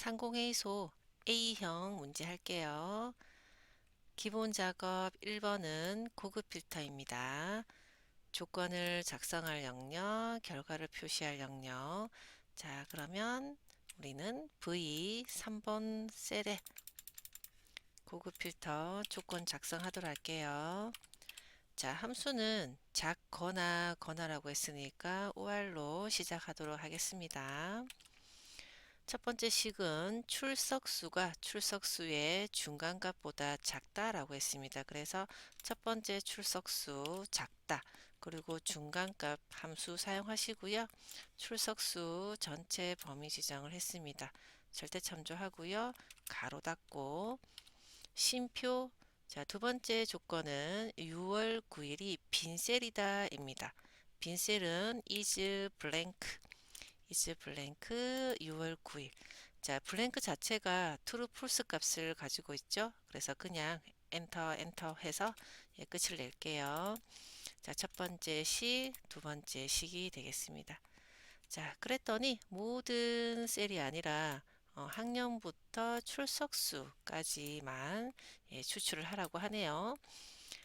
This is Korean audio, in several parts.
상공회의소 A형 문제 할게요. 기본 작업 1번은 고급 필터입니다. 조건을 작성할 영역, 결과를 표시할 영역. 자, 그러면 우리는 V 3번 셀에 고급 필터 조건 작성하도록 할게요. 자, 함수는 작거나 거나라고 했으니까 OR로 시작하도록 하겠습니다. 첫 번째 식은 출석수가 출석수의 중간값보다 작다라고 했습니다. 그래서 첫 번째 출석수 작다. 그리고 중간값 함수 사용하시고요. 출석수 전체 범위 지정을 했습니다. 절대 참조하고요. 가로 닫고 쉼표. 자, 두 번째 조건은 6월 9일이 빈셀이다 입니다. 빈셀은 is blank is blank 6월 9일. 자, 블랭크 자체가 true, false 값을 가지고 있죠. 그래서 그냥 엔터 해서 끝을 낼게요. 자, 첫 번째 식, 두 번째 식이 되겠습니다. 자, 그랬더니 모든 셀이 아니라 학년부터 출석수까지만 추출을 하라고 하네요.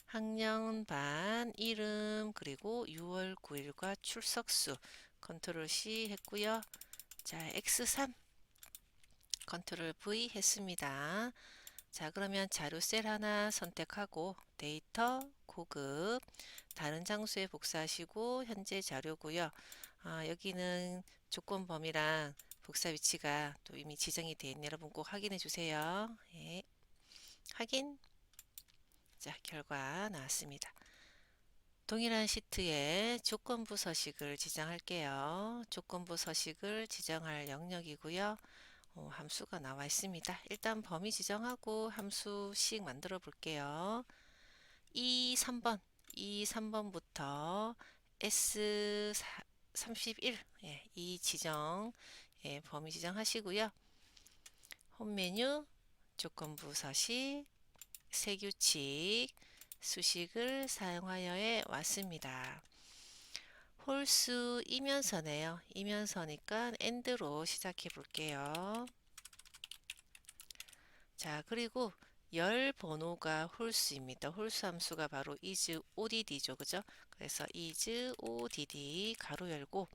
학년, 반, 이름, 그리고 6월 9일과 출석수 컨트롤 C 했고요. 자, X3 컨트롤 V 했습니다. 자, 그러면 자료 셀 하나 선택하고 데이터, 고급, 다른 장소에 복사하시고 현재 자료고요. 여기는 조건 범위랑 복사 위치가 또 이미 지정이 되어 있네. 여러분 꼭 확인해 주세요. 예. 확인. 자, 결과 나왔습니다. 동일한 시트에 조건부 서식을 지정할게요. 조건부 서식을 지정할 영역이고요. 함수가 나와 있습니다. 일단 범위 지정하고 함수씩 만들어 볼게요. 3번, 3번부터 S31, 이 지정, 범위 지정하시고요. 홈 메뉴, 조건부 서식, 세규칙, 수식을 사용하여에 왔습니다. 홀수 이면서네요. 이면서니까 AND로 시작해 볼게요. 자, 그리고 열 번호가 홀수입니다. 홀수 함수가 바로 is odd죠. 그죠? 그래서 is odd 가로 열고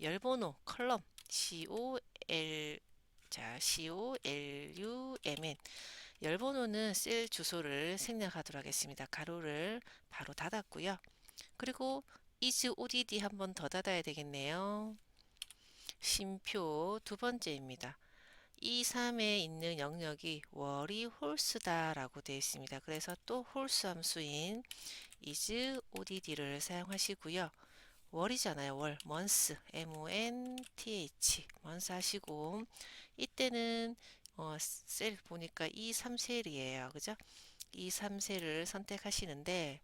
열 번호 컬럼 col column 열 번호는 셀 주소를 생략하도록 하겠습니다. 가로를 바로 닫았고요. 그리고 is odd 한 번 더 닫아야 되겠네요. 쉼표 두 번째입니다. 3에 있는 영역이 월이 홀수다 라고 되어 있습니다. 그래서 또 홀수 함수인 is odd를 사용하시고요. 월이잖아요. 월, month, month, month 하시고 이때는 셀 보니까 3셀이에요. 그죠? 3셀을 선택하시는데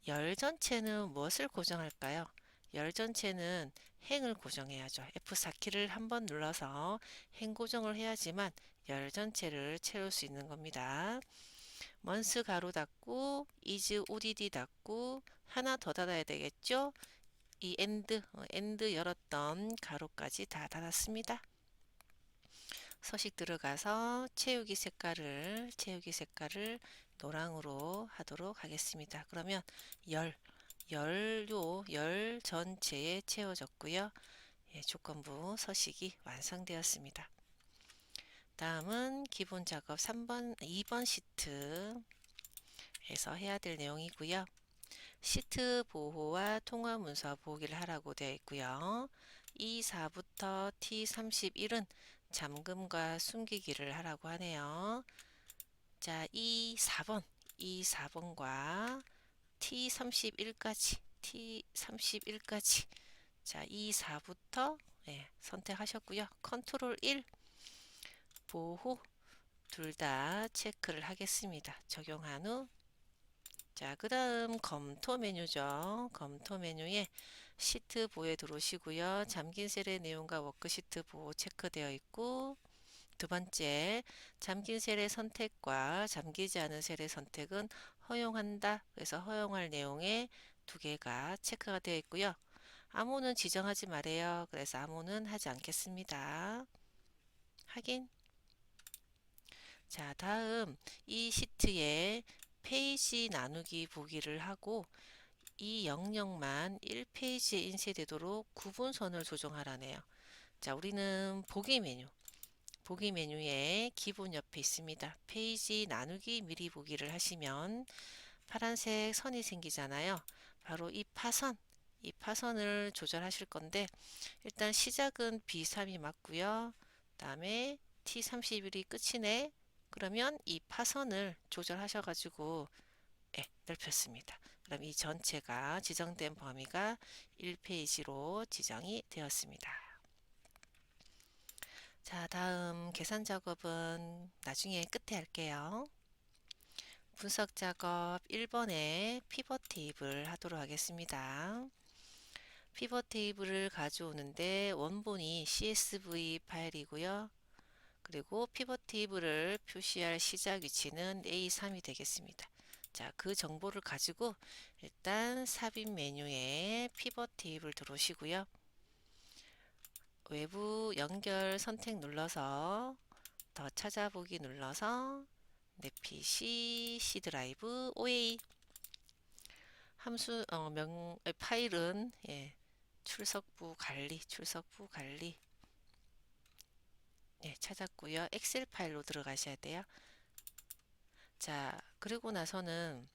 열 전체는 무엇을 고정할까요? 열 전체는 행을 고정해야죠. F4키를 한번 눌러서 행 고정을 해야지만 열 전체를 채울 수 있는 겁니다. 먼스 가로 닫고 is odd 닫고 하나 더 닫아야 되겠죠? 이 엔드 열었던 가로까지 다 닫았습니다. 서식 들어가서 채우기 색깔을 노랑으로 하도록 하겠습니다. 그러면 열 전체에 채워졌고요. 조건부 서식이 완성되었습니다. 다음은 기본 작업 2번 시트에서 해야 될 내용이고요. 시트 보호와 통화 문서 보기를 하라고 되어 있고요. 4부터 T31은 잠금과 숨기기를 하라고 하네요. 자, 4번과 T31까지 자, 4부터 선택하셨고요. 컨트롤 1 보호 둘 다 체크를 하겠습니다. 적용한 후 자, 그 다음 검토 메뉴죠. 검토 메뉴에 시트 보호에 들어오시고요. 잠긴 셀의 내용과 워크시트 보호 체크되어 있고 두 번째, 잠긴 셀의 선택과 잠기지 않은 셀의 선택은 허용한다. 그래서 허용할 내용에 두 개가 체크가 되어 있고요. 암호는 지정하지 말아요. 그래서 암호는 하지 않겠습니다. 확인. 자, 다음 이 시트에 페이지 나누기 보기를 하고 이 영역만 1페이지에 인쇄되도록 구분선을 조정하라네요. 자, 우리는 보기 메뉴에 기본 옆에 있습니다. 페이지 나누기 미리 보기를 하시면 파란색 선이 생기잖아요. 바로 이 파선을 조절하실 건데 일단 시작은 B3이 맞고요. 그 다음에 T31이 끝이네. 그러면 이 파선을 조절하셔가지고 넓혔습니다. 그럼 이 전체가 지정된 범위가 1페이지로 지정이 되었습니다. 자, 다음 계산 작업은 나중에 끝에 할게요. 분석 작업 1번에 피벗 테이블 하도록 하겠습니다. 피벗 테이블을 가져오는데 원본이 CSV 파일이고요. 그리고 피벗 테이블을 표시할 시작 위치는 A3이 되겠습니다. 자, 그 정보를 가지고 일단 삽입 메뉴에 피벗 테이블 들어오시고요. 외부 연결 선택 눌러서 더 찾아보기 눌러서 내 PC, C 드라이브, OA 함수 파일은 출석부 관리 찾았고요. 엑셀 파일로 들어가셔야 돼요. 자, 그리고 나서는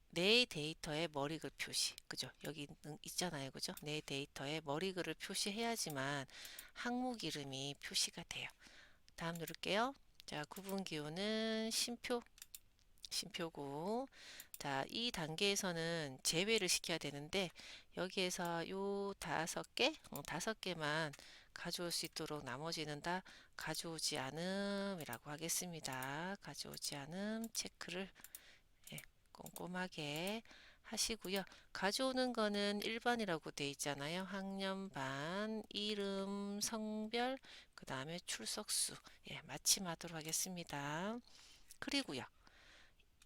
내 데이터의 머리글 표시, 그죠? 여기 있잖아요, 그죠? 내 데이터의 머리글을 표시해야지만 항목 이름이 표시가 돼요. 다음 누를게요. 자, 구분 기호는 심표고. 자, 이 단계에서는 제외를 시켜야 되는데 여기에서 요 다섯 개만 가져올 수 있도록 나머지는 다 가져오지 않음이라고 하겠습니다. 가져오지 않음 체크를 꼼꼼하게 하시고요. 가져오는 거는 1번이라고 되어 있잖아요. 학년반, 이름, 성별, 그 다음에 출석수 마침하도록 하겠습니다. 그리고요.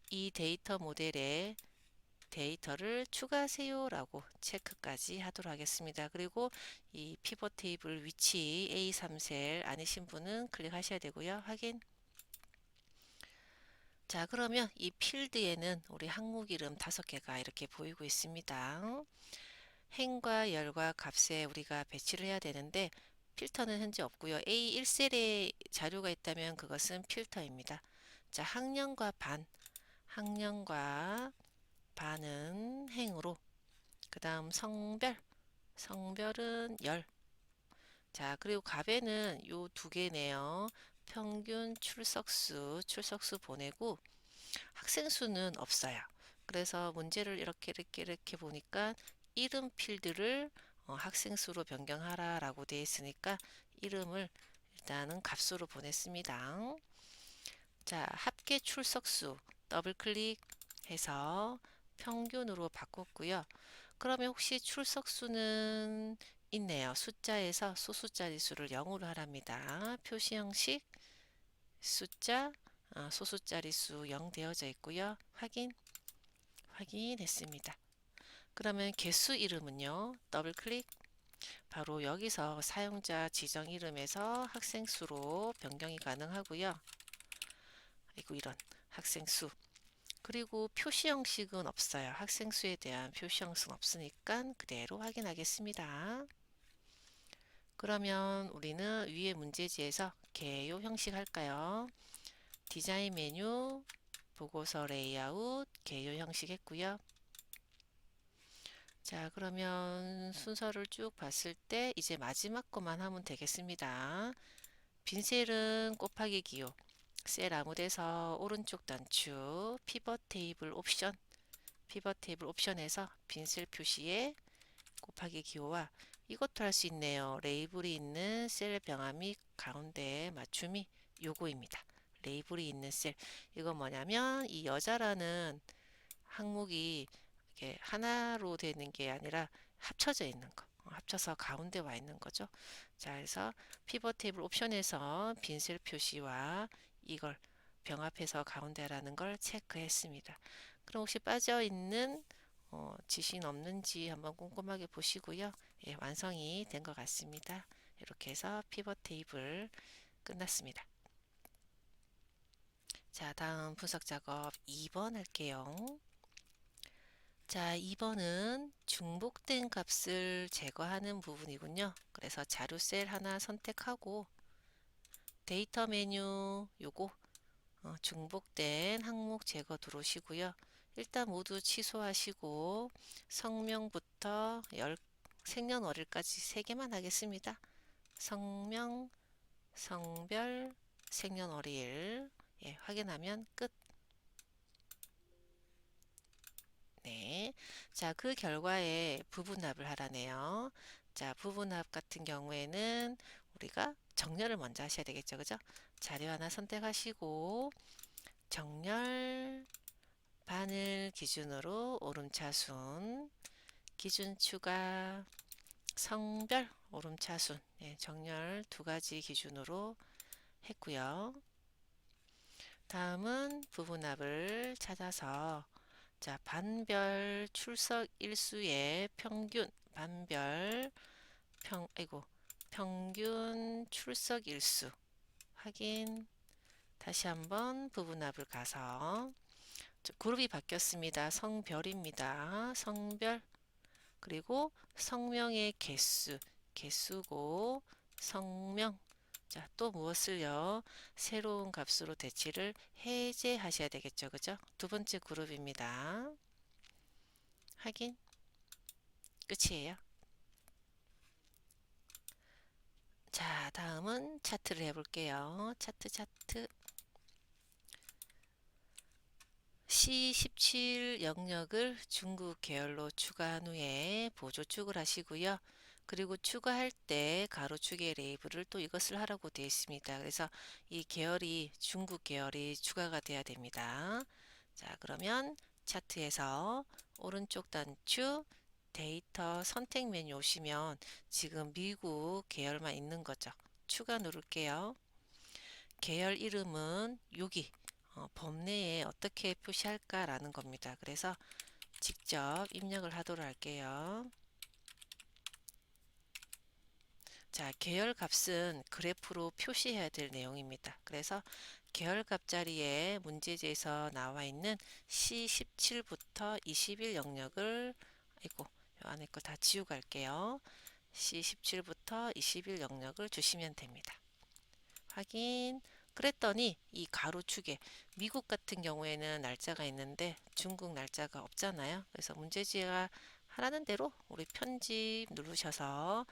이 데이터 모델에 데이터를 추가하세요 라고 체크까지 하도록 하겠습니다. 그리고 이 피벗 테이블 위치 A3셀 아니신 분은 클릭하셔야 되고요. 확인. 자, 그러면 이 필드에는 우리 항목 이름 5개가 이렇게 보이고 있습니다. 행과 열과 값에 우리가 배치를 해야 되는데 필터는 현재 없고요. A1셀에 자료가 있다면 그것은 필터입니다. 자, 학년과 반은 행으로, 그 다음 성별은 열. 자, 그리고 값에는 요 두 개네요. 평균 출석수 보내고 학생 수는 없어요. 그래서 문제를 이렇게 보니까 이름 필드를 학생 수로 변경하라 라고 되어 있으니까 이름을 일단은 값수로 보냈습니다. 자, 합계 출석수 더블 클릭해서 평균으로 바꿨고요. 그러면 혹시 출석수는 있네요. 숫자에서 소수자리수를 0으로 하랍니다. 표시 형식 숫자 소수자리수 0 되어져 있고요. 확인했습니다. 그러면 개수 이름은요. 더블 클릭 바로 여기서 사용자 지정 이름에서 학생 수로 변경이 가능하고요. 아이고 이런 학생 수 그리고 표시 형식은 없어요. 학생 수에 대한 표시 형식은 없으니까 그대로 확인하겠습니다. 그러면 우리는 위에 문제지에서 개요 형식 할까요? 디자인 메뉴, 보고서 레이아웃, 개요 형식 했고요. 자, 그러면 순서를 쭉 봤을 때 이제 마지막 것만 하면 되겠습니다. 빈 셀은 곱하기 기호, 셀 아무데서 오른쪽 단추, 피벗 테이블 옵션에서 빈 셀 표시에 곱하기 기호와 이것도 할 수 있네요. 레이블이 있는 셀 병함이 가운데 맞춤이 요거입니다. 레이블이 있는 셀. 이건 뭐냐면 이 여자라는 항목이 이렇게 하나로 되는 게 아니라 합쳐져 있는 거. 합쳐서 가운데 와 있는 거죠. 자, 그래서 피벗 테이블 옵션에서 빈셀 표시와 이걸 병합해서 가운데라는 걸 체크했습니다. 그럼 혹시 빠져 있는 지신 없는지 한번 꼼꼼하게 보시고요. 완성이 된 것 같습니다. 이렇게 해서 피벗 테이블 끝났습니다. 자, 다음 분석 작업 2번 할게요. 자, 2번은 중복된 값을 제거하는 부분이군요. 그래서 자료 셀 하나 선택하고 데이터 메뉴 요거 중복된 항목 제거 들어오시고요. 일단 모두 취소하시고 성명부터 생년월일까지 3개만 하겠습니다. 성명, 성별, 생년월일 확인하면 끝. 네. 자, 그 결과에 부분합을 하라네요. 자, 부분합 같은 경우에는 우리가 정렬을 먼저 하셔야 되겠죠. 그죠? 자료 하나 선택하시고 정렬 반을 기준으로 오름차순 기준 추가 성별 오름차순 정렬 2가지 기준으로 했고요. 다음은 부분합을 찾아서 자, 반별 출석 일수의 평균 평균 출석 일수 확인. 다시 한번 부분합을 가서 그룹이 바뀌었습니다. 성별입니다. 성별 그리고 성명의 개수고 성명. 자, 또 무엇을요? 새로운 값으로 대치를 해제하셔야 되겠죠. 그죠? 두 번째 그룹입니다. 확인. 끝이에요. 자, 다음은 차트를 해볼게요. 차트. C17 영역을 중국 계열로 추가한 후에 보조축을 하시고요. 그리고 추가할 때 가로축의 레이블을 또 이것을 하라고 되어 있습니다. 그래서 이 계열이 중국 계열이 추가가 돼야 됩니다. 자, 그러면 차트에서 오른쪽 단추 데이터 선택 메뉴 오시면 지금 미국 계열만 있는 거죠. 추가 누를게요. 계열 이름은 여기 범내에 어떻게 표시할까라는 겁니다. 그래서 직접 입력을 하도록 할게요. 자, 계열 값은 그래프로 표시해야 될 내용입니다. 그래서 계열 값 자리에 문제지에서 나와 있는 C17부터 21 영역을 요 안에 거 다 지우고 갈게요. C17부터 21 영역을 주시면 됩니다. 확인. 그랬더니 이 가로축에 미국 같은 경우에는 날짜가 있는데 중국 날짜가 없잖아요. 그래서 문제지가 하라는 대로 우리 편집 누르셔서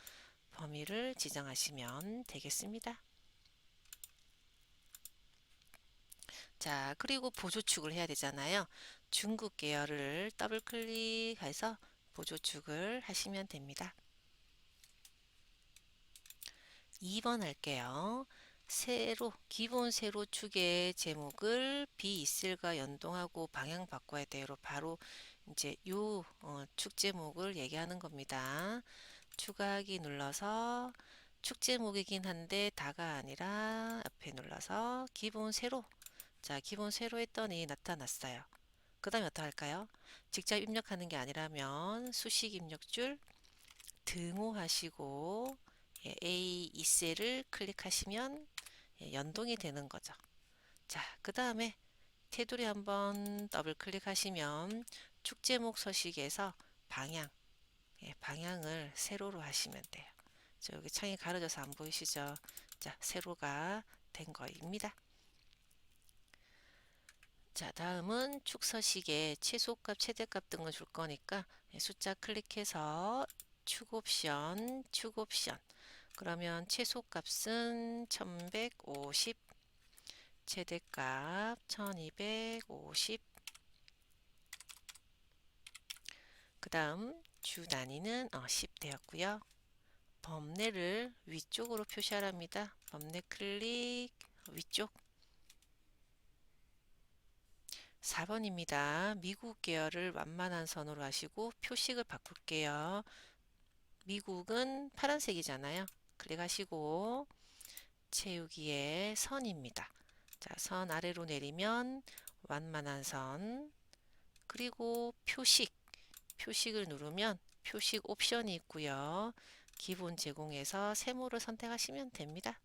범위를 지정하시면 되겠습니다. 자, 그리고 보조축을 해야 되잖아요. 중국 계열을 더블 클릭해서 보조축을 하시면 됩니다. 2번 할게요. 기본 세로 축의 제목을 비이슬과 연동하고 방향 바꿔야 돼요. 바로 이제 요 축 제목을 얘기하는 겁니다. 추가하기 눌러서 축 제목이긴 한데 다가 아니라 옆에 눌러서 기본 세로. 자, 기본 세로 했더니 나타났어요. 그 다음에 어떻게 할까요? 직접 입력하는 게 아니라면 수식 입력줄 등호하시고 A 2셀을 클릭하시면 연동이 되는 거죠. 자, 그 다음에 테두리 한번 더블 클릭하시면 축제목 서식에서 방향을 세로로 하시면 돼요. 여기 창이 가려져서 안 보이시죠? 자, 세로가 된 거입니다. 자, 다음은 축 서식에 최소값, 최대값 등을 줄 거니까 숫자 클릭해서 축 옵션. 그러면 최소값은 1150, 최대값 1250. 그 다음 주 단위는 10 되었고요. 범례를 위쪽으로 표시하랍니다. 범례 클릭 위쪽. 4번입니다. 미국 계열을 완만한 선으로 하시고 표식을 바꿀게요. 미국은 파란색이잖아요. 클릭하시고 채우기에 선입니다. 자, 선 아래로 내리면 완만한 선 그리고 표식을 누르면 표식 옵션이 있고요. 기본 제공에서 세모를 선택하시면 됩니다.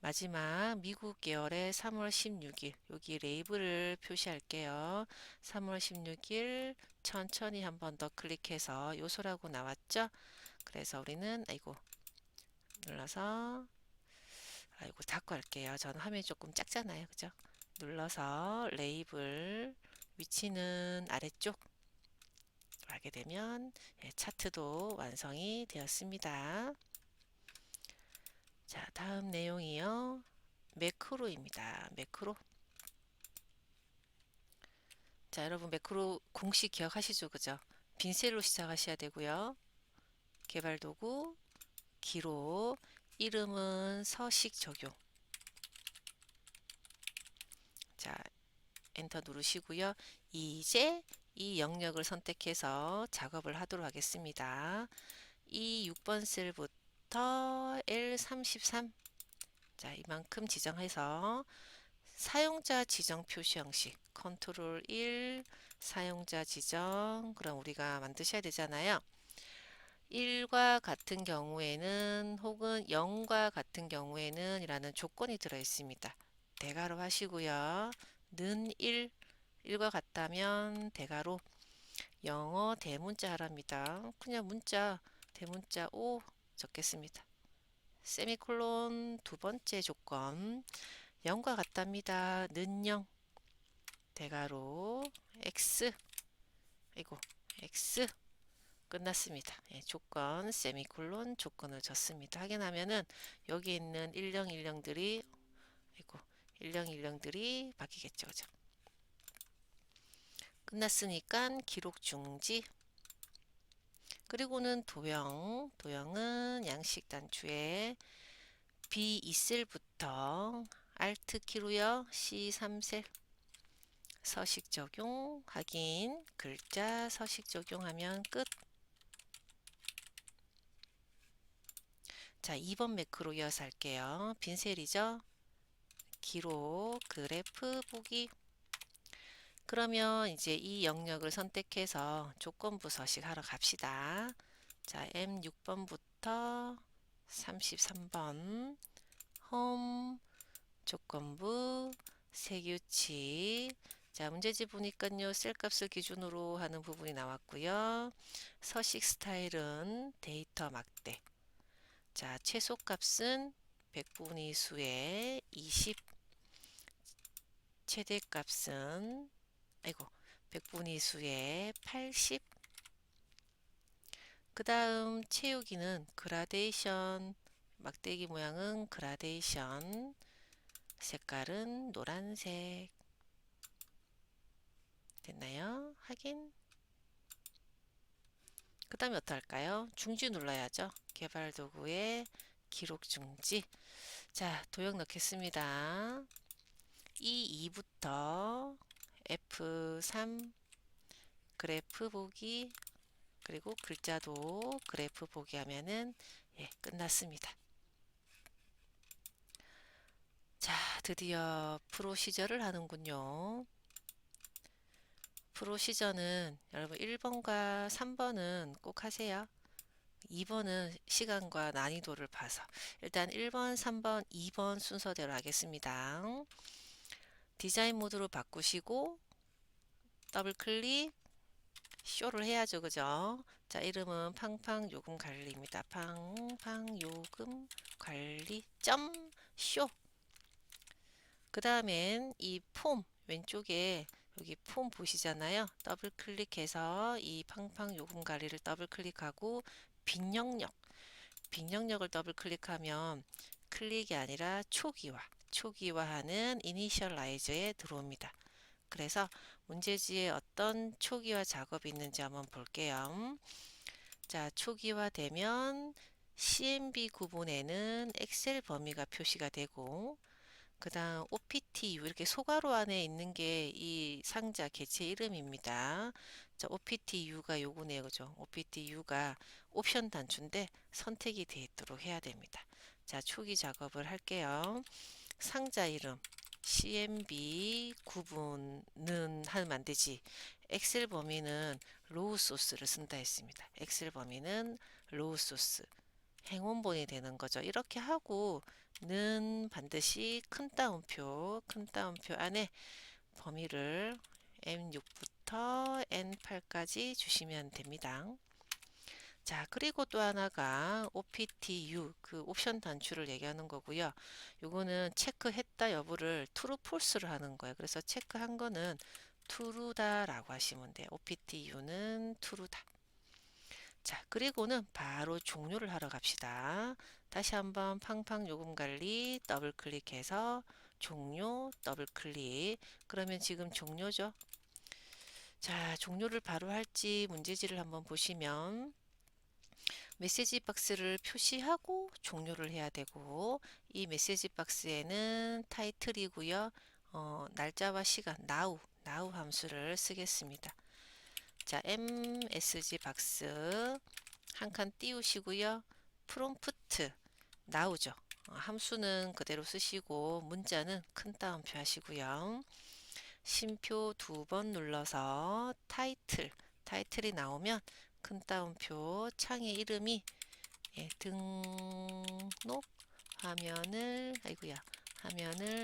마지막 미국 계열의 3월 16일 여기 레이블을 표시할게요. 3월 16일 천천히 한 번 더 클릭해서 요소라고 나왔죠? 그래서 우리는 아이고 눌러서 아이고 닫고 할게요. 저는 화면이 조금 작잖아요. 그죠? 눌러서 레이블 위치는 아래쪽 하게 되면 예, 차트도 완성이 되었습니다. 자, 다음 내용이요. 매크로입니다. 매크로. 자, 여러분 매크로 공식 기억하시죠? 그죠? 빈셀로 시작하셔야 되고요. 개발 도구, 기록, 이름은 서식 적용. 자, 엔터 누르시고요. 이제 이 영역을 선택해서 작업을 하도록 하겠습니다. 이 6번 셀부터 L33 자, 이만큼 지정해서 사용자 지정 표시 형식 컨트롤 1 사용자 지정 그럼 우리가 만드셔야 되잖아요. 1과 같은 경우에는 혹은 0과 같은 경우에는 이라는 조건이 들어 있습니다. 대괄호 하시고요. 는 1과 같다면 대괄호 영어 대문자 하랍니다. 그냥 문자 대문자 5 적겠습니다. 세미콜론 두 번째 조건 0과 같답니다. 는 0 대괄호 x 이고 x 끝났습니다. 예, 조건 세미콜론 조건을 줬습니다. 확인하면은 여기 있는 1010들이 이고 1010들이 바뀌겠죠. 그죠? 끝났으니까 기록 중지 그리고는 도형은 양식 단추에 B2셀부터 Alt 키로요. C3셀 서식 적용 확인 글자 서식 적용하면 끝. 자, 2번 매크로 이어서 할게요. 빈셀이죠. 기록 그래프 보기 그러면 이제 이 영역을 선택해서 조건부 서식 하러 갑시다. 자, M6번부터 33번 홈 조건부 세규칙 자 문제집 보니까요 셀값을 기준으로 하는 부분이 나왔고요. 서식 스타일은 데이터 막대 자 최소값은 100분위 수에 20 최대값은 아이고 100분위 수에 80 그 다음 채우기는 그라데이션 막대기 모양은 그라데이션 색깔은 노란색 됐나요? 확인 그 다음에 어떨까요? 중지 눌러야죠. 개발 도구에 기록 중지 자 도형 넣겠습니다. E2부터 F3 그래프 보기 그리고 글자도 그래프 보기 하면은 예, 끝났습니다. 자 드디어 프로시저를 하는군요. 프로시저는 여러분 1번과 3번은 꼭 하세요. 2번은 시간과 난이도를 봐서 일단 1번, 3번, 2번 순서대로 하겠습니다. 디자인 모드로 바꾸시고 더블 클릭 쇼를 해야죠. 그죠? 자 이름은 팡팡 요금 관리입니다. 팡팡 요금 관리 점 쇼 그 다음엔 이 폼 왼쪽에 여기 폼 보시잖아요. 더블 클릭해서 이 팡팡 요금 관리를 더블 클릭하고 빈 영역을 더블 클릭하면 클릭이 아니라 초기화하는 이니셜라이저에 들어옵니다. 그래서 문제지에 어떤 초기화 작업이 있는지 한번 볼게요. 자, 초기화되면 CMB 구분에는 엑셀 범위가 표시가 되고 그 다음 OPTU 이렇게 소괄호 안에 있는 게 이 상자 개체 이름입니다. 자, OPTU가 요거네요. 그죠? OPTU가 옵션 단추인데 선택이 되어 있도록 해야 됩니다. 자, 초기 작업을 할게요. 상자 이름 CMB 구분은 하면 안 되지. 엑셀 범위는 로우 소스를 쓴다 했습니다. 엑셀 범위는 로우 소스 행원본이 되는 거죠. 이렇게 하고는 반드시 큰 따옴표 안에 범위를 M6부터 N8까지 주시면 됩니다. 자, 그리고 또 하나가 OPTU, 그 옵션 단추를 얘기하는 거고요. 요거는 체크했다 여부를 true, false를 하는 거예요. 그래서 체크한 거는 true다라고 하시면 돼요. OPTU는 true다. 자, 그리고는 바로 종료를 하러 갑시다. 다시 한번 팡팡 요금 관리 더블 클릭해서 종료 더블 클릭. 그러면 지금 종료죠. 자, 종료를 바로 할지 문제지를 한번 보시면 메시지 박스를 표시하고 종료를 해야 되고, 이 메시지 박스에는 타이틀이고요. 날짜와 시간 now 함수를 쓰겠습니다. 자, MSG 박스 한 칸 띄우시고요. 프롬프트 now죠. 함수는 그대로 쓰시고 문자는 큰 따옴표 하시고요. 쉼표 2번 눌러서 타이틀이 나오면 큰 따옴표 창의 이름이 등록 화면을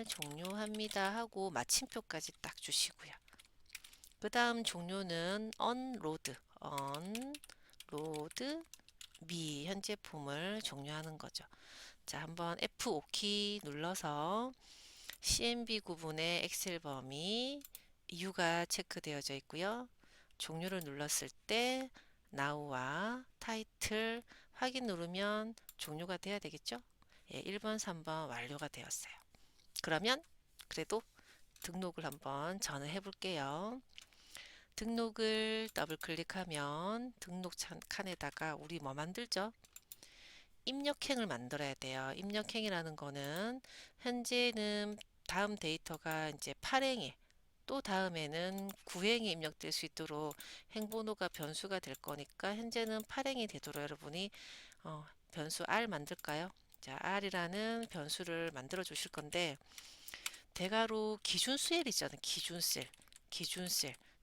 종료합니다 하고 마침표까지 딱 주시고요. 그 다음 종료는 unload 미 현재 폼을 종료하는 거죠. 자, 한번 F5키 눌러서 CMB 구분의 엑셀 범위 U가 체크되어져 있고요. 종료를 눌렀을 때 now와 타이틀 확인 누르면 종료가 돼야 되겠죠? 예, 1번, 3번 완료가 되었어요. 그러면 그래도 등록을 한번 저는 해볼게요. 등록을 더블 클릭하면 등록 칸에다가 우리 뭐 만들죠? 입력행을 만들어야 돼요. 입력행이라는 거는 현재는 다음 데이터가 이제 8행에 또 다음에는 9행에 입력될 수 있도록 행번호가 변수가 될 거니까 현재는 8행이 되도록 여러분이 변수 R 만들까요? 자, R이라는 변수를 만들어 주실 건데 대괄호 기준셀 있잖아요. 기준셀.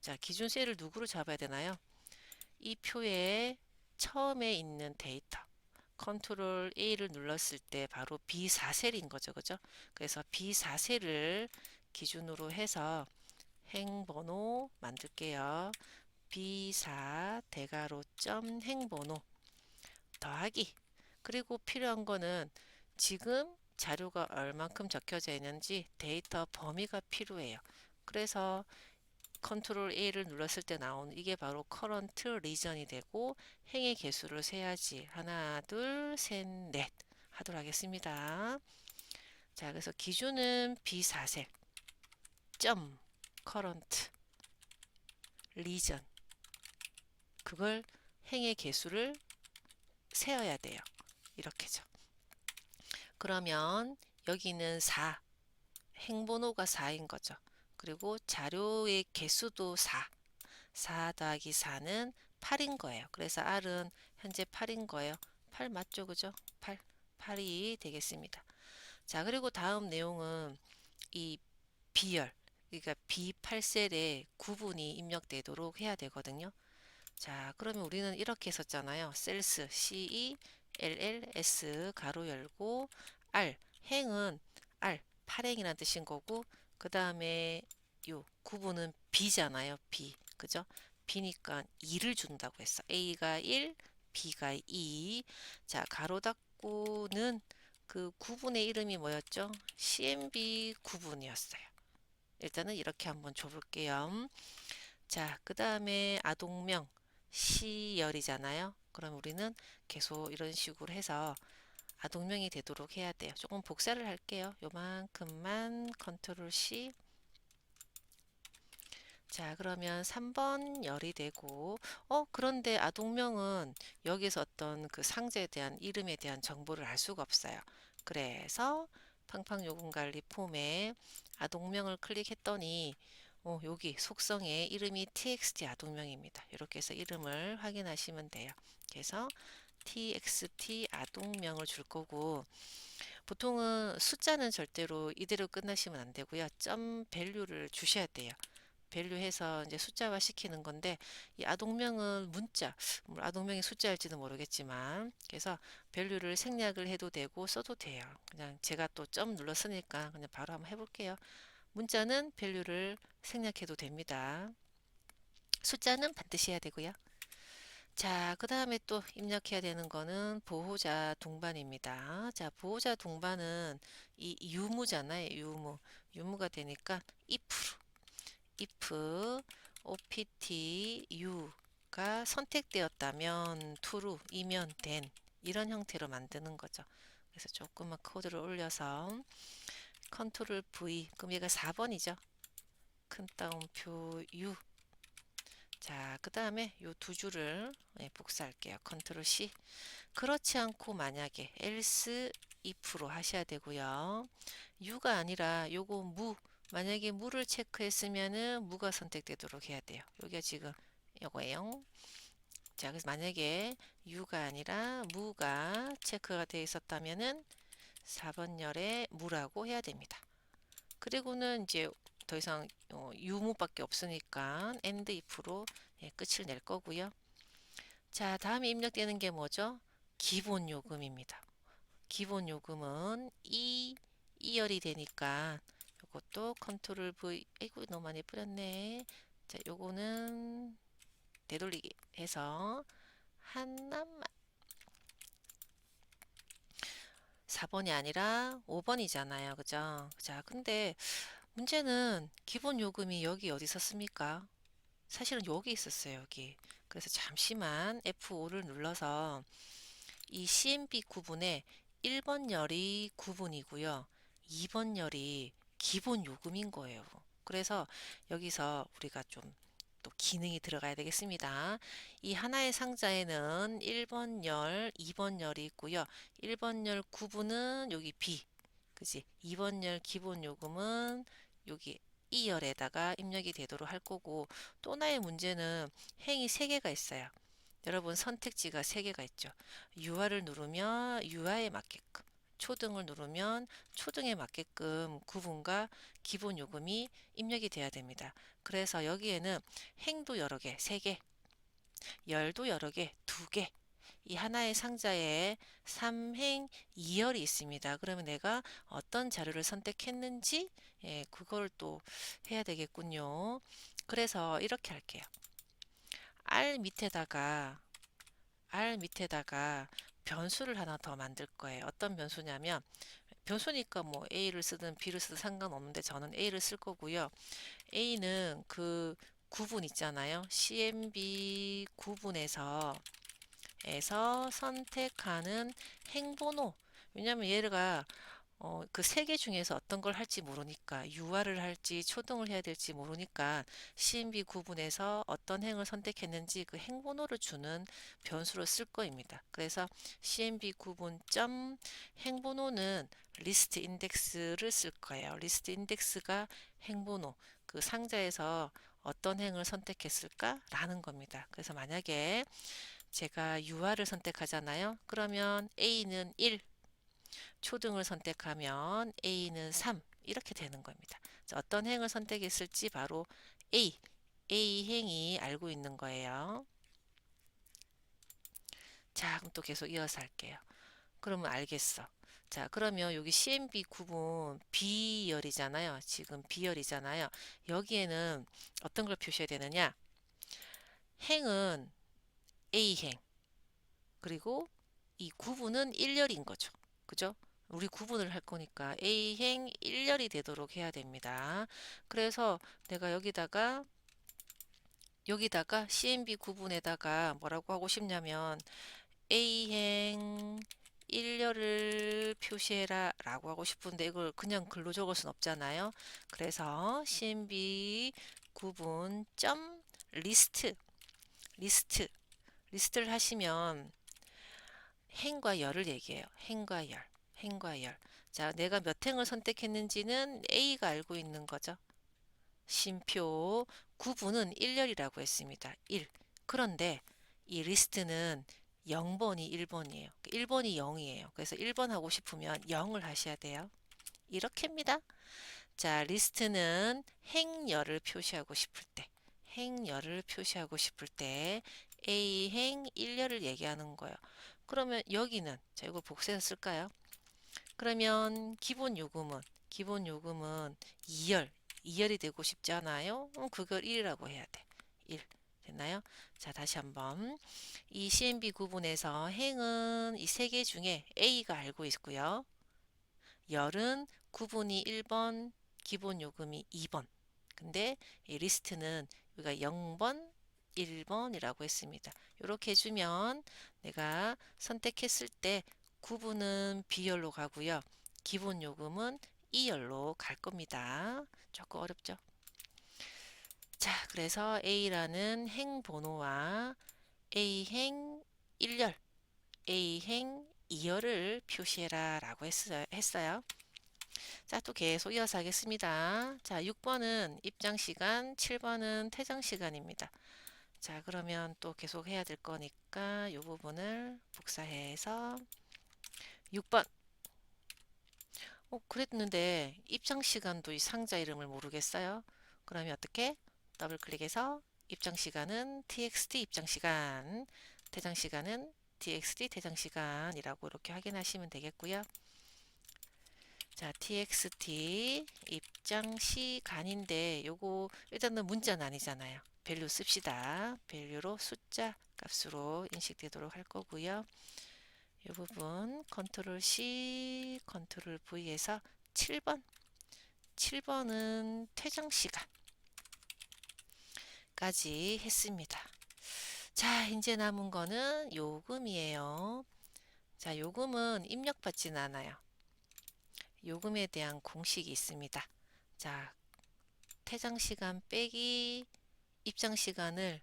자, 기준셀을 누구로 잡아야 되나요? 이 표에 처음에 있는 데이터 컨트롤 A를 눌렀을 때 바로 B4셀인 거죠. 그죠? 그래서 B4셀을 기준으로 해서 행번호 만들게요. B4 대괄호 점 행번호 더하기 그리고 필요한 거는 지금 자료가 얼만큼 적혀져 있는지 데이터 범위가 필요해요. 그래서 컨트롤 A를 눌렀을 때 나오는 이게 바로 current region이 되고 행의 개수를 세야지. 하나, 둘, 셋, 넷 하도록 하겠습니다. 자, 그래서 기준은 B4셀 점 current region 그걸 행의 개수를 세어야 돼요. 이렇게죠. 그러면 여기는 4 행번호가 4인 거죠. 그리고 자료의 개수도 4 더하기 4는 8인 거예요. 그래서 R은 현재 8인 거예요. 8 맞죠? 그죠? 8이 되겠습니다. 자, 그리고 다음 내용은 이 비열, 그러니까 B8셀에 구분이 입력되도록 해야 되거든요. 자, 그러면 우리는 이렇게 썼잖아요. 셀스 CELLS 가로 열고 R 행은 R 8행이라는 뜻인 거고 그 다음에 요 구분은 B잖아요. B 그죠? B니까 2를 준다고 했어. A가 1 B가 2 자, 가로 닫고는 그 구분의 이름이 뭐였죠? CMB 구분이었어요. 일단은 이렇게 한번 줘볼게요. 자, 그 다음에 아동명 시열이잖아요. 그럼 우리는 계속 이런 식으로 해서 아동명이 되도록 해야 돼요. 조금 복사를 할게요. 요만큼만 컨트롤 C. 자, 그러면 3번 열이 되고, 그런데 아동명은 여기서 어떤 그 상자에 대한 이름에 대한 정보를 알 수가 없어요. 그래서 팡팡 요금 관리 폼에 아동명을 클릭했더니 여기 속성에 이름이 txt 아동명입니다. 이렇게 해서 이름을 확인하시면 돼요. 그래서 txt 아동명을 줄 거고 보통은 숫자는 절대로 이대로 끝나시면 안 되고요. 점 밸류를 주셔야 돼요. 밸류해서 이제 숫자화 시키는 건데 이 아동명은 문자, 아동명이 숫자일지는 모르겠지만 그래서 밸류를 생략을 해도 되고 써도 돼요. 그냥 제가 또 점 눌렀으니까 그냥 바로 한번 해볼게요. 문자는 밸류를 생략해도 됩니다. 숫자는 반드시 해야 되고요. 자, 그 다음에 또 입력해야 되는 거는 보호자 동반입니다. 자, 보호자 동반은 이 유무잖아요. 유무가 되니까 if opt u가 선택되었다면 true이면 then 이런 형태로 만드는 거죠. 그래서 조금만 코드를 올려서 컨트롤 V, 그럼 얘가 4번이죠. 큰 따옴표 U. 자, 그 다음에 요 두 줄을 복사할게요. 컨트롤 C. 그렇지 않고 만약에 else if로 하셔야 되고요. U가 아니라 요거 만약에 무를 체크했으면은 무가 선택되도록 해야 돼요. 여기가 지금 요거예요. 자, 그래서 만약에 U가 아니라 무가 체크가 되어 있었다면은 4번 열에 무라고 해야 됩니다. 그리고는 이제 더 이상 유무밖에 없으니까 end if로 끝을 낼 거고요. 자, 다음에 입력되는 게 뭐죠? 기본 요금입니다. 기본 요금은 2열이 되니까 이것도 컨트롤 V, 아이고 너무 많이 뿌렸네. 자, 요거는 되돌리기 해서 하나만 4번이 아니라 5번이잖아요. 그죠? 자, 근데 문제는 기본 요금이 여기 어디 있었습니까? 사실은 여기 있었어요. 여기. 그래서 잠시만 F5를 눌러서 이 CMB 구분에 1번 열이 구분이고요. 2번 열이 기본 요금인 거예요. 그래서 여기서 우리가 좀 또 기능이 들어가야 되겠습니다. 이 하나의 상자에는 1번 열, 2번 열이 있고요. 1번 열 구분은 여기 B, 그지? 2번 열 기본 요금은 여기 이 열에다가 입력이 되도록 할 거고 또 하나의 문제는 행이 3개가 있어요. 여러분 선택지가 3개가 있죠. UR을 누르면 UR에 맞게끔, 초등을 누르면 초등에 맞게끔 구분과 기본 요금이 입력이 돼야 됩니다. 그래서 여기에는 행도 여러 개, 3개, 열도 여러 개, 2개, 이 하나의 상자에 3행 2열이 있습니다. 그러면 내가 어떤 자료를 선택했는지 그걸 또 해야 되겠군요. 그래서 이렇게 할게요. R 밑에다가 변수를 하나 더 만들 거예요. 어떤 변수냐면 변수니까 뭐 A를 쓰든 B를 쓰든 상관없는데 저는 A를 쓸 거고요. A는 그 구분 있잖아요. CMB 구분에서 선택하는 행번호. 왜냐면 얘가 그 3개 중에서 어떤 걸 할지 모르니까 UR을 할지 초등을 해야 될지 모르니까 CMB 구분에서 어떤 행을 선택했는지 그 행번호를 주는 변수로 쓸 거입니다. 그래서 CMB 구분 점 행번호는 리스트 인덱스를 쓸 거예요. 리스트 인덱스가 행번호, 그 상자에서 어떤 행을 선택했을까? 라는 겁니다. 그래서 만약에 제가 UR을 선택하잖아요. 그러면 A는 1, 초등을 선택하면 A는 3 이렇게 되는 겁니다. 어떤 행을 선택했을지 바로 A 행이 알고 있는 거예요. 자, 그럼 또 계속 이어서 할게요. 그러면 알겠어. 자, 그러면 여기 CMB 구분 B열이잖아요. 지금 B열이잖아요. 여기에는 어떤 걸 표시해야 되느냐? 행은 A행, 그리고 이 구분은 1열인 거죠. 그죠? 우리 구분을 할 거니까 A행 1열이 되도록 해야 됩니다. 그래서 내가 여기다가 CMB 구분에다가 뭐라고 하고 싶냐면 A행 1열을 표시해라 라고 하고 싶은데 이걸 그냥 글로 적을 순 없잖아요. 그래서 CMB 구분 점 리스트를 하시면 행과 열을 얘기해요. 행과 열. 자, 내가 몇 행을 선택했는지는 A가 알고 있는 거죠. 쉼표 구분은 1열이라고 했습니다. 1. 그런데 이 리스트는 0번이 1번이에요. 1번이 0이에요. 그래서 1번 하고 싶으면 0을 하셔야 돼요. 이렇게입니다. 자, 리스트는 행열을 표시하고 싶을 때, 행열을 표시하고 싶을 때 A행 1열을 얘기하는 거예요. 그러면 여기는, 자, 이거 복사해서 쓸까요? 그러면 기본 요금은 2열, 2열이 되고 싶지 않아요? 그걸 1이라고 해야 돼. 1. 됐나요? 자, 다시 한번. 이 CMB 구분에서 행은 이 세 개 중에 A가 알고 있고요. 열은 구분이 1번, 기본 요금이 2번. 근데 이 리스트는 우리가 0번, 1번이라고 했습니다. 이렇게 해주면 내가 선택했을 때 구분은 B열로 가고요. 기본 요금은 E열로 갈 겁니다. 조금 어렵죠? 자, 그래서 A라는 행번호와 A행 1열, A행 2열을 표시해라 라고 했어요. 자, 또 계속 이어서 하겠습니다. 자, 6번은 입장시간, 7번은 퇴장시간입니다. 자, 그러면 또 계속 해야 될 거니까 이 부분을 복사해서 6번. 그랬는데 입장시간도 이 상자 이름을 모르겠어요. 그러면 어떻게? 더블 클릭해서 입장시간은 txt 입장시간, 퇴장시간은 txt 퇴장시간이라고 이렇게 확인하시면 되겠고요. 자, txt 입장시간인데 요거 일단은 문자는 아니잖아요. 밸류 씁시다. 밸류로 숫자 값으로 인식되도록 할 거고요. 이 부분 컨트롤 C, 컨트롤 V에서 7번. 7번은 퇴장시간까지 했습니다. 자, 이제 남은 거는 요금이에요. 자, 요금은 입력받지는 않아요. 요금에 대한 공식이 있습니다. 자, 퇴장시간 빼기 입장시간을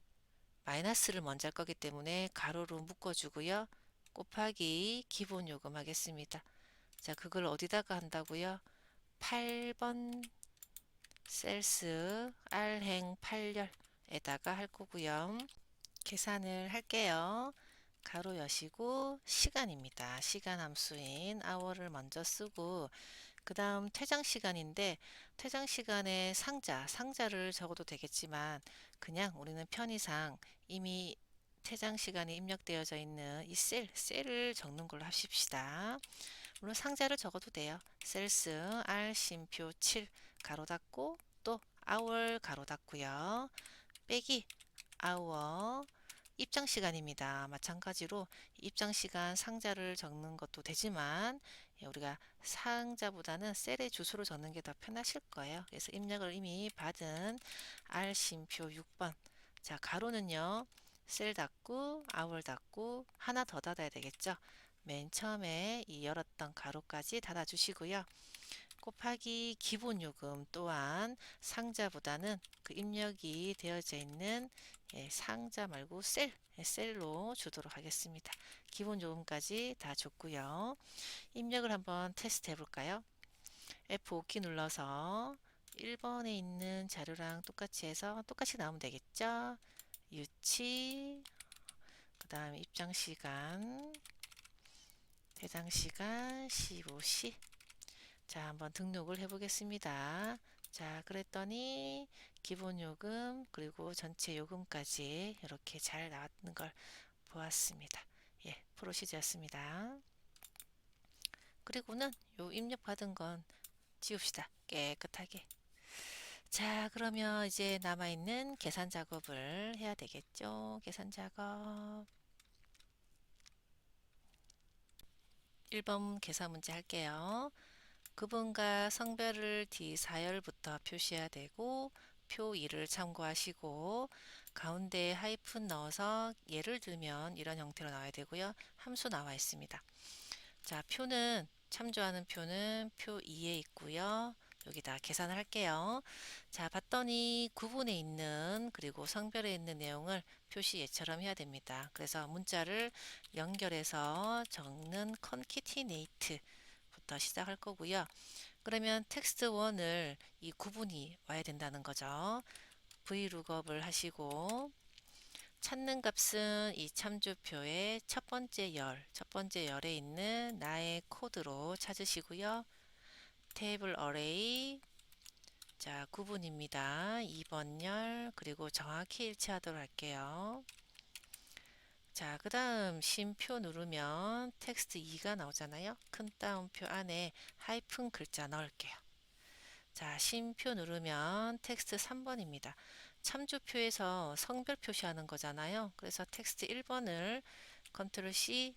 마이너스를 먼저 할 거기 때문에 가로로 묶어주고요. 곱하기 기본요금 하겠습니다. 자, 그걸 어디다가 한다고요? 8번 셀스 R행 8열에다가 할 거고요. 계산을 할게요. 가로 여시고 시간입니다. 시간 함수인 hour를 먼저 쓰고 그 다음 퇴장 시간인데 퇴장 시간에 상자를 적어도 되겠지만 그냥 우리는 편의상 이미 퇴장 시간이 입력되어져 있는 이 셀을 적는 걸로 하십시다. 물론 상자를 적어도 돼요. 셀스 R 쉼표 7 가로 닫고 또 hour 가로 닫고요. 빼기 hour 입장 시간입니다. 마찬가지로 입장 시간 상자를 적는 것도 되지만 우리가 상자보다는 셀의 주소를 적는 게 더 편하실 거예요. 그래서 입력을 이미 받은 R 쉼표 6번. 자, 가로는요. 셀 닫고 아울 닫고 하나 더 닫아야 되겠죠. 맨 처음에 이 열었던 가로까지 닫아 주시고요. 곱하기 기본 요금 또한 상자보다는 그 입력이 되어져 있는 상자 말고 셀로 주도록 하겠습니다. 기본 요금까지 다 줬고요. 입력을 한번 테스트 해볼까요? F5키 눌러서 1번에 있는 자료랑 똑같이 해서 똑같이 나오면 되겠죠? 유치, 그 다음에 입장시간, 대장시간, 15시. 자, 한번 등록을 해 보겠습니다. 자, 그랬더니 기본 요금 그리고 전체 요금까지 이렇게 잘 나왔는 걸 보았습니다. 예, 프로시저였습니다. 그리고는 요 입력받은 건 지웁시다. 깨끗하게. 자, 그러면 이제 남아있는 계산 작업을 해야 되겠죠. 계산 작업. 1번 계산 문제 할게요. 구분과 성별을 D4열부터 표시해야 되고 표 2를 참고하시고 가운데 하이픈 넣어서 예를 들면 이런 형태로 나와야 되고요. 함수 나와 있습니다. 자, 표는 참조하는 표는 표 2에 있고요. 여기다 계산을 할게요. 자, 봤더니 구분에 있는 그리고 성별에 있는 내용을 표시 예처럼 해야 됩니다. 그래서 문자를 연결해서 적는 concatenate 부터 시작할 거고요. 그러면 텍스트 1을 이 구분이 와야 된다는 거죠. VLOOKUP을 하시고 찾는 값은 이 참조표의 첫 번째 열에 있는 나의 코드로 찾으시고요. 테이블 어레이 자, 구분입니다. 2번 열, 그리고 정확히 일치하도록 할게요. 자, 그 다음 쉼표 누르면 텍스트 2가 나오잖아요. 큰 따옴표 안에 하이픈 글자 넣을게요. 자, 쉼표 누르면 텍스트 3번입니다. 참조표에서 성별 표시하는 거잖아요. 그래서 텍스트 1번을 컨트롤 C,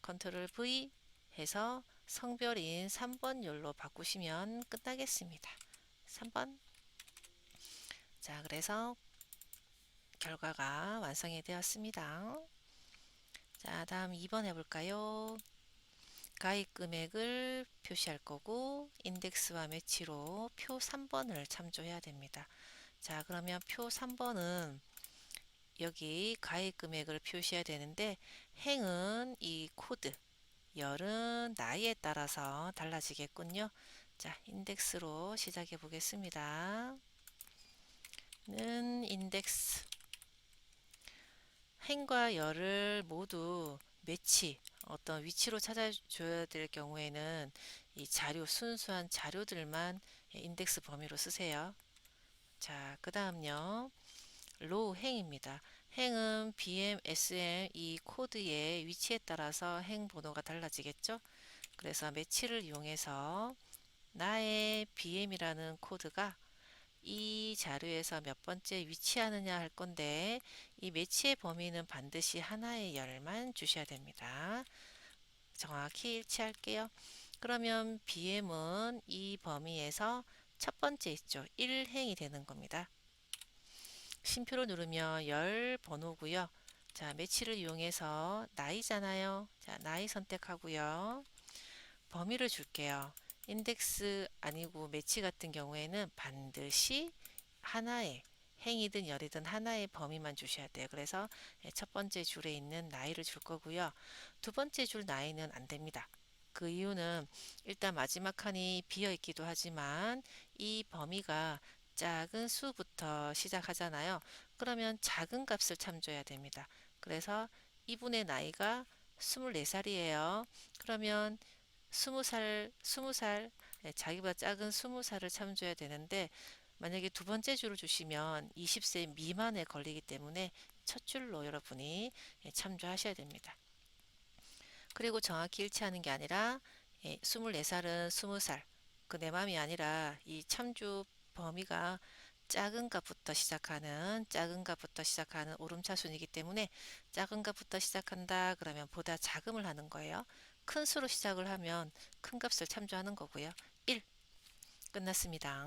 컨트롤 V 해서 성별인 3번 열로 바꾸시면 끝나겠습니다. 3번. 자, 그래서 결과가 완성이 되었습니다. 자, 다음 2번 해볼까요? 가입 금액을 표시할 거고 인덱스와 매치로 표 3번을 참조해야 됩니다. 자, 그러면 표 3번은 여기 가입 금액을 표시해야 되는데 행은 이 코드, 열은 나이에 따라서 달라지겠군요. 자, 인덱스로 시작해 보겠습니다. 는 인덱스 행과 열을 모두 매치 어떤 위치로 찾아줘야 될 경우에는 이 자료 순수한 자료들만 인덱스 범위로 쓰세요. 자, 그 다음요. 로우 행입니다. 행은 BM, SM 이 코드의 위치에 따라서 행 번호가 달라지겠죠? 그래서 매치를 이용해서 나의 BM이라는 코드가 이 자료에서 몇 번째 위치하느냐 할 건데 이 매치의 범위는 반드시 하나의 열만 주셔야 됩니다. 정확히 일치할게요. 그러면 BM은 이 범위에서 첫 번째 있죠. 1행이 되는 겁니다. 쉼표를 누르면 열 번호고요. 자, 매치를 이용해서 나이잖아요. 자, 나이 선택하고요. 범위를 줄게요. 인덱스 아니고 매치 같은 경우에는 반드시 하나의 행이든 열이든 하나의 범위만 주셔야 돼요. 그래서 첫 번째 줄에 있는 나이를 줄 거고요. 두 번째 줄 나이는 안 됩니다. 그 이유는 일단 마지막 칸이 비어 있기도 하지만 이 범위가 작은 수부터 시작하잖아요. 그러면 작은 값을 참조해야 됩니다. 그래서 이분의 나이가 24살이에요. 그러면 20살, 자기보다 작은 20살을 참조해야 되는데 만약에 두 번째 줄을 주시면 20세 미만에 걸리기 때문에 첫 줄로 여러분이 참조하셔야 됩니다. 그리고 정확히 일치하는 게 아니라 24살은 20살 그 내 맘이 아니라 이 참조 범위가 작은 값부터 시작하는 오름차순이기 때문에 작은 값부터 시작한다 그러면 보다 자금을 하는 거예요. 큰 수로 시작을 하면 큰 값을 참조하는 거고요. 1 끝났습니다.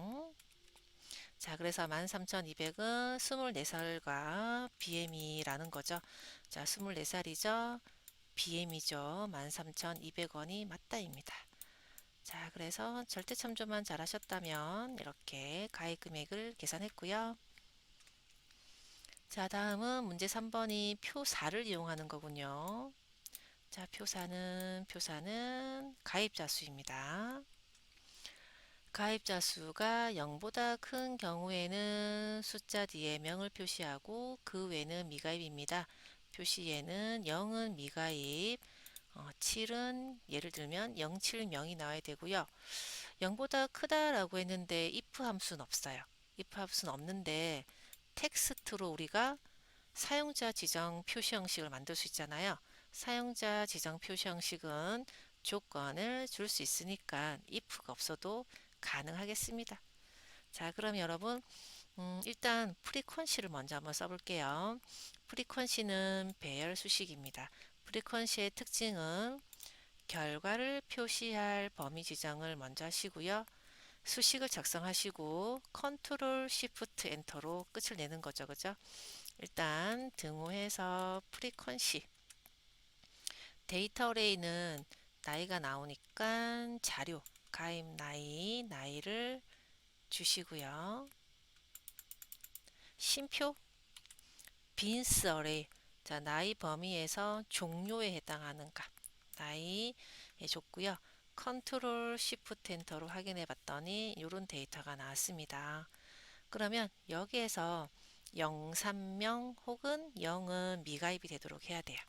자, 그래서 13,200은 24살과 BM이라는 거죠. 자, 24살이죠. BM이죠. 13,200원이 맞다입니다. 자, 그래서 절대 참조만 잘 하셨다면 이렇게 가입 금액을 계산했고요. 자, 다음은 문제 3번이 표 4를 이용하는 거군요. 자, 표사는 가입자 수입니다. 가입자 수가 0보다 큰 경우에는 숫자 뒤에 명을 표시하고 그 외는 미가입입니다. 표시에는 0은 미가입, 7은 예를 들면 070이 나와야 되고요. 0보다 크다라고 했는데 if 함수는 없어요. if 함수는 없는데 텍스트로 우리가 사용자 지정 표시 형식을 만들 수 있잖아요. 사용자 지정 표시 형식은 조건을 줄 수 있으니까 if가 없어도 가능하겠습니다. 자, 그럼 여러분 일단 프리퀀시를 먼저 한번 써볼게요. 프리퀀시는 배열 수식입니다. 프리퀀시의 특징은 결과를 표시할 범위 지정을 먼저 하시고요. 수식을 작성하시고 컨트롤 시프트 엔터로 끝을 내는 거죠. 그죠? 일단 등호해서 프리퀀시 데이터 어레이는 나이가 나오니까 자료 가입 나이를 주시고요. 쉼표 빈스 어레이 자, 나이 범위에서 종료에 해당하는 값 나이 줬고요. 컨트롤 시프트 엔터로 확인해 봤더니 이런 데이터가 나왔습니다. 그러면 여기에서 03명 혹은 0은 미가입이 되도록 해야 돼요.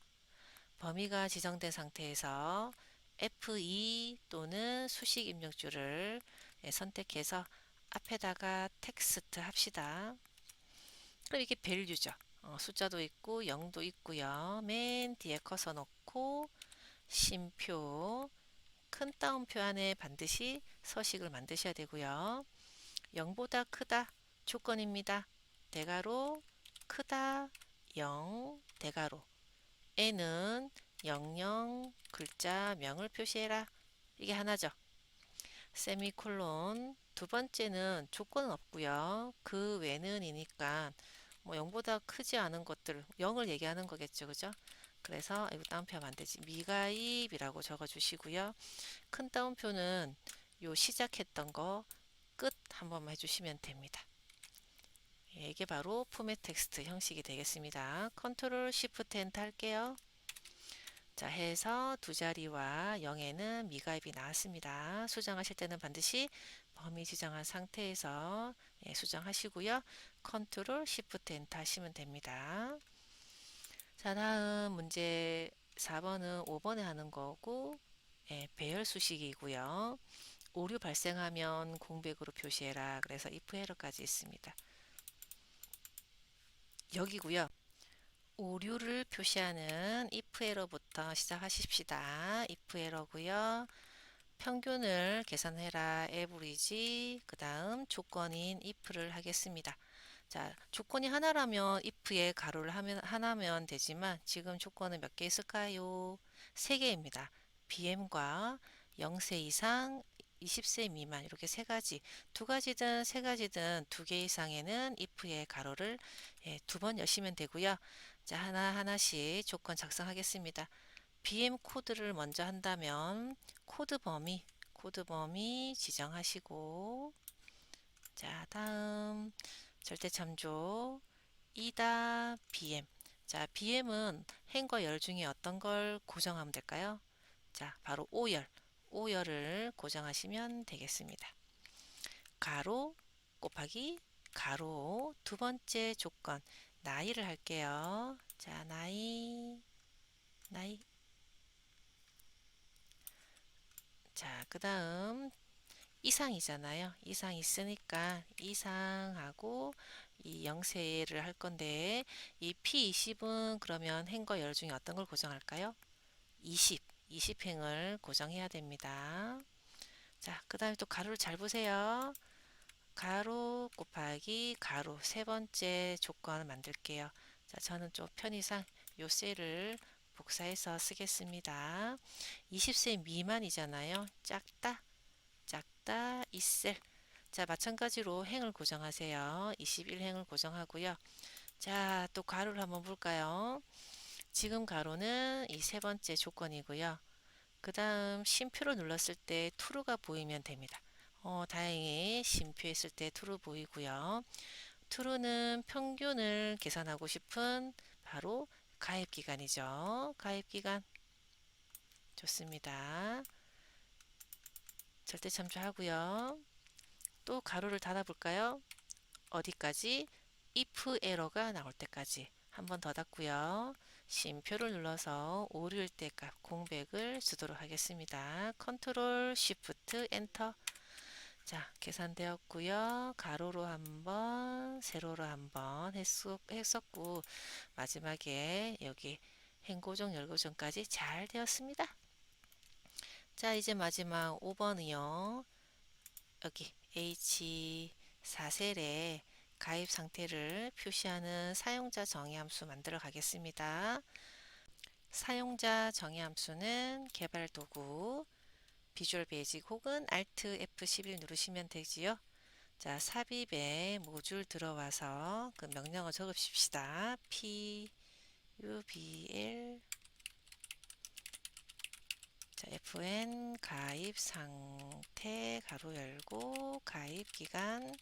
범위가 지정된 상태에서 F2 또는 수식 입력줄을 선택해서 앞에다가 텍스트 합시다. 그럼 이게 밸류죠. 숫자도 있고 0도 있고요. 맨 뒤에 커서 놓고 쉼표 큰 따옴표 안에 반드시 서식을 만드셔야 되고요. 0보다 크다 조건입니다. 대괄호 크다 0 대괄호 n은 00 글자 명을 표시해라. 이게 하나죠. 세미콜론 두 번째는 조건은 없고요. 그 외는 이니까 뭐 0보다 크지 않은 것들 0을 얘기하는 거겠죠. 그죠? 그래서 이거 따옴표 만들지 미가입이라고 적어 주시고요. 큰 따옴표는 요 시작했던 거 끝 한 번만 해주시면 됩니다. 예, 이게 바로 포맷 텍스트 형식이 되겠습니다. 컨트롤 시프트 엔터 할게요. 자, 해서 두 자리와 0에는 미가입이 나왔습니다. 수정하실 때는 반드시 범위 지정한 상태에서 예, 수정하시고요. 컨트롤 시프트 엔터 하시면 됩니다. 자, 다음 문제 4번은 5번에 하는 거고 예, 배열 수식이고요. 오류 발생하면 공백으로 표시해라. 그래서 if 에러까지 있습니다. 여기고요. 오류를 표시하는 if 에러부터 시작하십시다. if 에러고요. 평균을 계산해라. average 그 다음 조건인 if를 하겠습니다. 자, 조건이 하나라면 if에 가로를 하면 하나면 되지만 지금 조건은 몇 개 있을까요? 3개입니다. BM과 0세 이상 20세 미만 이렇게 세 가지 두 가지든 세 가지든 두 개 이상에는 if의 가로를 예, 2번 여시면 되고요. 자, 하나하나씩 조건 작성하겠습니다. BM 코드를 먼저 한다면 코드 범위 지정하시고 자, 다음 절대참조 이다 BM 자, BM은 행과 열 중에 어떤 걸 고정하면 될까요? 자, 바로 오열을 고정하시면 되겠습니다. 가로 곱하기 가로 두 번째 조건 나이를 할게요. 자, 나이 자, 그 다음 이상이잖아요. 이상 있으니까 이상하고 이 영세를 할 건데 이 P20은 그러면 행과 열 중에 어떤 걸 고정할까요? 20행을 고정해야 됩니다. 자, 그 다음에 또 가로를 잘 보세요. 가로 곱하기 가로 세 번째 조건을 만들게요. 자, 저는 좀 편의상 요 셀을 복사해서 쓰겠습니다. 20세 미만이잖아요. 작다 이 셀. 자, 마찬가지로 행을 고정하세요. 21행을 고정하고요. 자, 또 가로를 한번 볼까요? 지금 가로는 이 세 번째 조건이고요. 그 다음 쉼표를 눌렀을 때 true가 보이면 됩니다. 다행히 쉼표 했을 때 true 보이고요. true는 평균을 계산하고 싶은 바로 가입기간이죠. 가입기간 좋습니다. 절대 참조하고요. 또 가로를 닫아 볼까요? 어디까지? if 에러가 나올 때까지 한 번 더 닫고요. 쉼표를 눌러서 오류일 때 값 공백을 주도록 하겠습니다. 컨트롤 쉬프트 엔터 자, 계산되었고요. 가로로 한번, 세로로 한번 했었고 마지막에 여기 행고정, 열고정까지 잘 되었습니다. 자, 이제 마지막 5번이요. 여기 H4셀에 가입 상태를 표시하는 사용자 정의함수 만들어 가겠습니다. 사용자 정의함수는 개발 도구 비주얼 베이직 혹은 Alt F11 누르시면 되지요. 자, 삽입에 모듈 들어와서 그 명령어 적읍시다. PUBL 자, FN 가입 상태 가로 열고 가입 기간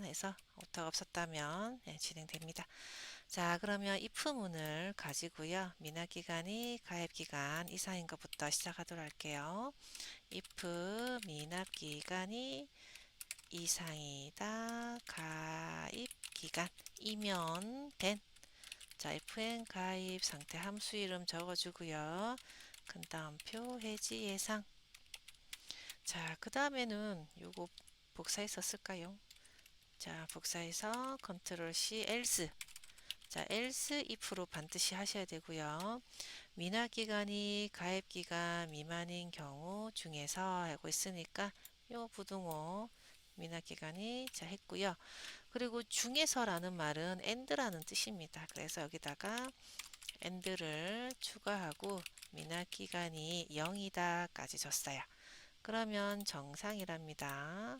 해서 오타가 없었다면 네, 진행됩니다. 자, 그러면 if문을 가지고요. 미납 기간이 가입 기간 이상인 것부터 시작하도록 할게요. if 미납 기간이 이상이다. 가입 기간이면 된. 자, fn 가입 상태 함수 이름 적어주고요. 큰 따옴표 해지 예상. 자, 그 다음에는 요거 복사했었을까요? 자, 복사해서 컨트롤 C, else. 자, else if로 반드시 하셔야 되고요. 미납기간이 가입기간 미만인 경우 중에서 하고 있으니까 요 부등호 미납기간이 자 했고요. 그리고 중에서라는 말은 and라는 뜻입니다. 그래서 여기다가 and를 추가하고 미납기간이 0이다까지 줬어요. 그러면 정상이랍니다.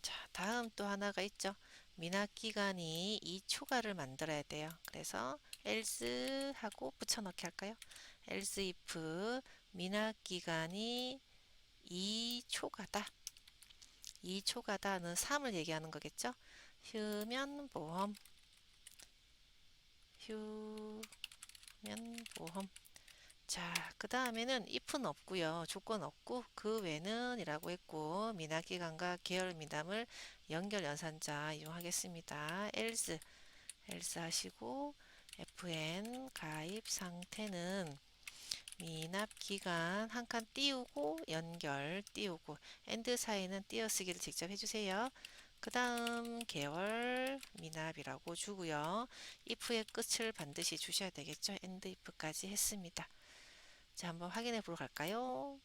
자, 다음 또 하나가 있죠. 미납기간이 2초가를 만들어야 돼요. 그래서 else 하고 붙여넣기 할까요? else if 미납기간이 2초가다. 2초가다는 3을 얘기하는 거겠죠? 휴면보험 휴면보험 자, 그 다음에는 if는 없고요. 조건 없고 그 외는 이라고 했고 미납기간과 계열 미납을 연결 연산자 이용하겠습니다. else 하시고 fn 가입 상태는 미납기간 한 칸 띄우고 연결 띄우고 and 사이는 띄어쓰기를 직접 해주세요. 그 다음 계열 미납이라고 주고요. if의 끝을 반드시 주셔야 되겠죠. and if까지 했습니다. 자, 한번 확인해 보러 갈까요?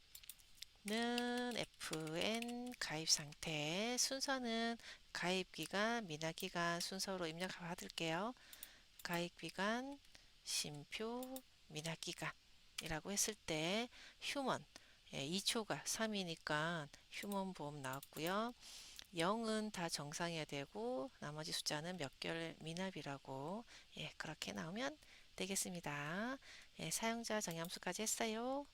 는 fn 가입 상태 순서는 가입기간, 미납기간 순서로 입력 받을게요. 가입기간, 심표, 미납기간 이라고 했을 때 휴먼 2초가 3이니까 휴먼 보험 나왔고요. 0은 다 정상이어야 되고 나머지 숫자는 몇 개월 미납이라고 그렇게 나오면 되겠습니다. 사용자 정의함수까지 했어요.